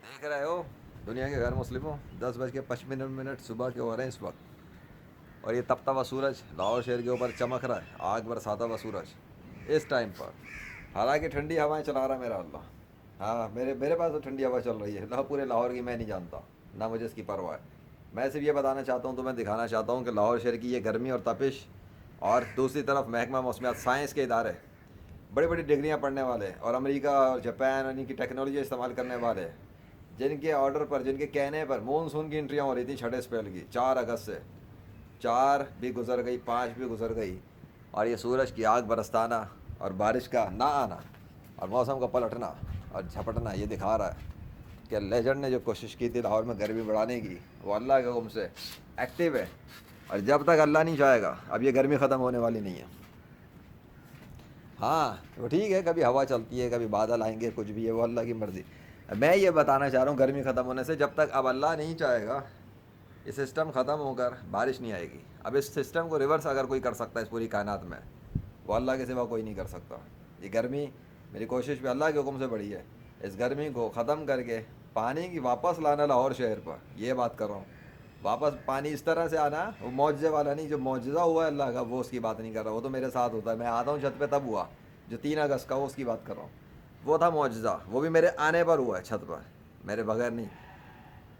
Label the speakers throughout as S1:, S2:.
S1: دیکھ رہے ہو دنیا کے غیر مسلموں 10:55 صبح کے ہو رہے ہیں اس وقت، اور یہ تپتا ہوا سورج لاہور شہر کے اوپر چمک رہا ہے، آگ برساتا ہوا سورج اس ٹائم پر، حالانکہ ٹھنڈی ہوائیں چلا رہا ہے میرا اللہ۔ ہاں میرے پاس تو ٹھنڈی ہوا چل رہی ہے، نہ پورے لاہور کی میں نہیں جانتا، نہ مجھے اس کی پرواہ ہے۔ میں صرف یہ بتانا چاہتا ہوں، تو میں دکھانا چاہتا ہوں کہ لاہور شہر کی یہ گرمی اور تپش، اور دوسری طرف محکمہ موسمیات سائنس کے ادارے بڑی بڑی ڈگریاں پڑھنے والے اور امریکہ اور جاپان اور ان کی ٹیکنالوجی استعمال کرنے والے، جن کے آرڈر پر، جن کے کہنے پر مونسون کی انٹریاں ہو رہی تھیں 6 اپریل کی، 4 اگست سے، 4 بھی گزر گئی، 5 بھی گزر گئی، اور یہ سورج کی آگ برستانا اور بارش کا نہ آنا اور موسم کا پلٹنا اور جھپٹنا یہ دکھا رہا ہے کہ لیجنڈ نے جو کوشش کی تھی لاہور میں گرمی بڑھانے کی، وہ اللہ کے حکم سے ایکٹیو ہے، اور جب تک اللہ نہیں چاہے گا اب یہ گرمی ختم ہونے والی نہیں ہے۔ ہاں وہ ٹھیک ہے، کبھی ہوا چلتی ہے، کبھی بادل آئیں گے، کچھ بھی ہے، وہ اللہ کی مرضی۔ میں یہ بتانا چاہ رہا ہوں گرمی ختم ہونے سے، جب تک اب اللہ نہیں چاہے گا یہ سسٹم ختم ہو کر بارش نہیں آئے گی۔ اب اس سسٹم کو ریورس اگر کوئی کر سکتا ہے اس پوری کائنات میں، وہ اللہ کے سوا کوئی نہیں کر سکتا۔ یہ گرمی میری کوشش بھی اللہ کے حکم سے بڑی ہے، اس گرمی کو ختم کر کے پانی کی واپس لانا لاہور شہر پر، یہ بات کر رہا ہوں۔ واپس پانی اس طرح سے آنا، وہ معجزے والا نہیں، جو معجزہ ہوا ہے اللہ کا وہ اس کی بات نہیں کر رہا، وہ تو میرے ساتھ ہوتا ہے، میں آتا ہوں چھت پہ تب ہوا، جو 3 اگست کا، وہ اس کی بات کر رہا ہوں۔ وہ تھا معجزہ، وہ بھی میرے آنے پر ہوا ہے چھت پر، میرے بغیر نہیں۔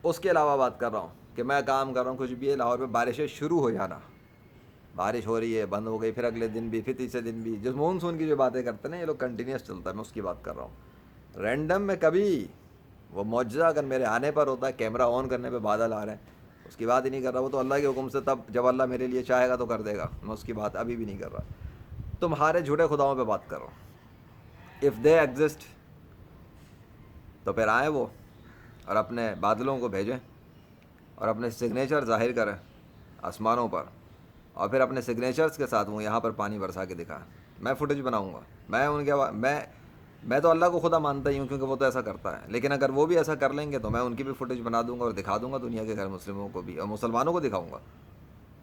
S1: اس کے علاوہ بات کر رہا ہوں کہ میں کام کر رہا ہوں کچھ بھی ہے، لاہور میں بارشیں شروع ہو جانا، بارش ہو رہی ہے، بند ہو گئی، پھر اگلے دن بھی، پھر تیسرے دن بھی، جو مونسون کی جو باتیں کرتے ہیں نا یہ لوگ، کنٹینیوس چلتا ہے، میں اس کی بات کر رہا ہوں۔ رینڈم میں کبھی وہ معجزہ اگر میرے آنے پر ہوتا ہے، کیمرہ آن کرنے پہ بادل آ رہے ہیں، اس کی بات ہی نہیں کر رہا، وہ تو اللہ کے حکم سے، تب جب اللہ میرے لیے چاہے گا تو کر دے گا، میں اس کی بات ابھی بھی نہیں کر رہا۔ تمہارے جھوٹے خداؤں پہ بات کرو، اف دے ایگزسٹ تو پھر آئیں وہ اور اپنے بادلوں کو بھیجیں اور اپنے سگنیچر ظاہر کریں آسمانوں پر، اور پھر اپنے سگنیچرز کے ساتھ وہ یہاں پر پانی برسا کے دکھائیں۔ میں فوٹیج بناؤں گا، میں ان کے میں تو اللہ کو خدا مانتا ہی ہوں کیونکہ وہ تو ایسا کرتا ہے، لیکن اگر وہ بھی ایسا کر لیں گے تو میں ان کی بھی فوٹیج بنا دوں گا اور دکھا دوں گا دنیا کے غیر مسلموں کو بھی، اور مسلمانوں کو دکھاؤں گا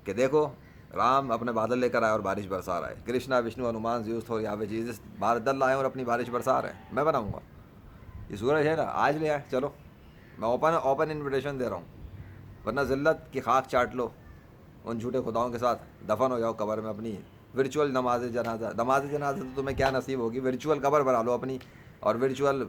S1: کہ دیکھو رام اپنے بادل لے کر آئے اور بارش برسا رہا ہے، کرشنا، وشنو، ہنومان، زیوس، تھور، یہاں پہ جیزس بادل لائے اور اپنی بارش برسا رہے ہیں، میں بناؤں گا۔ یہ سورج ہے نا، آج لے آئے، چلو میں اوپن انویٹیشن دے رہا ہوں، ورنہ ذلت کی خاک چاٹ لو، ان جھوٹے خداؤں کے ساتھ دفن ہو جاؤ قبر میں اپنی، ورچوئل نماز جنازہ تو تمہیں کیا نصیب ہوگی، ورچوئل قبر بنا لو اپنی، اور ورچوئل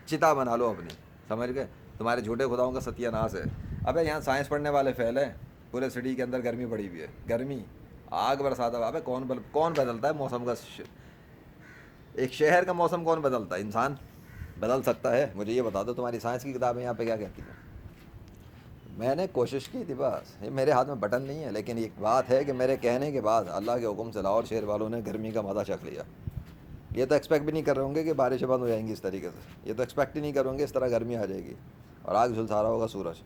S1: چتا بنا لو اپنی، سمجھ گئے؟ تمہارے جھوٹے خداؤں کا ستیہ ناس ہے۔ ابے یہاں سائنس پڑھنے والے فیل ہیں، پورے سٹی کے اندر گرمی پڑی ہوئی ہے، گرمی آگ برساتا ہوا، ابے کون بدلتا ہے موسم کا؟ ایک شہر کا موسم کون بدلتا ہے؟ انسان بدل سکتا ہے؟ مجھے یہ بتا دو تمہاری سائنس کی کتابیں یہاں پہ کیا کہتی ہیں؟ میں نے کوشش کی تھی بس، یہ میرے ہاتھ میں بٹن نہیں ہے، لیکن ایک بات ہے کہ میرے کہنے کے بعد اللہ کے حکم سے لاہور شہر والوں نے گرمی کا مزہ چکھ لیا۔ یہ تو ایکسپیکٹ بھی نہیں کر رہے ہوں گے کہ بارشیں بند ہو جائیں گی اس طریقے سے، یہ تو ایکسپیکٹ ہی نہیں کروں گے اس طرح گرمی آ جائے گی اور آگ جھلسا رہا ہوگا سورج،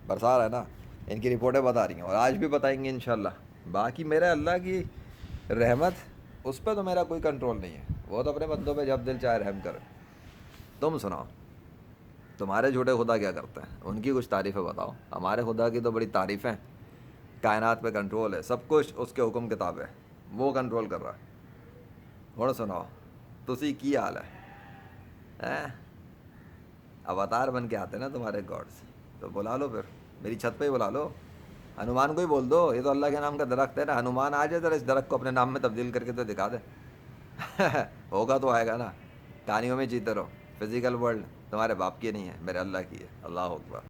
S1: برسا رہا ہے نا، ان کی رپورٹیں بتا رہی ہیں اور آج بھی بتائیں گے انشاءاللہ۔ باقی میرے اللہ کی رحمت، اس پہ تو میرا کوئی کنٹرول نہیں ہے، وہ تو اپنے بندوں پہ جب دل چاہے رحم کرے۔ تم سناؤ، تمہارے جھوٹے خدا کیا کرتے ہیں؟ ان کی کچھ تعریفیں بتاؤ۔ ہمارے خدا کی تو بڑی تعریفیں، کائنات پہ کنٹرول ہے، سب کچھ اس کے حکم کتاب ہے، وہ کنٹرول کر رہا ہے۔ اور سناؤ تسی کی حال ہے؟ اوتار بن کے آتے نا تمہارے گاڈس، تو بلا لو، پھر میری چھت پہ ہی بلا لو، ہنومان کو ہی بول دو، یہ تو اللہ کے نام کا درخت ہے نا، ہنومان آ جائے ذرا اس درخت کو اپنے نام میں تبدیل کر کے تو دکھا دے۔ ہوگا تو آئے گا نا، کہانیوں میں جیتے رہو، فزیکل ورلڈ تمہارے باپ کی نہیں ہے، میرے اللہ کی ہے۔ اللہ اکبر۔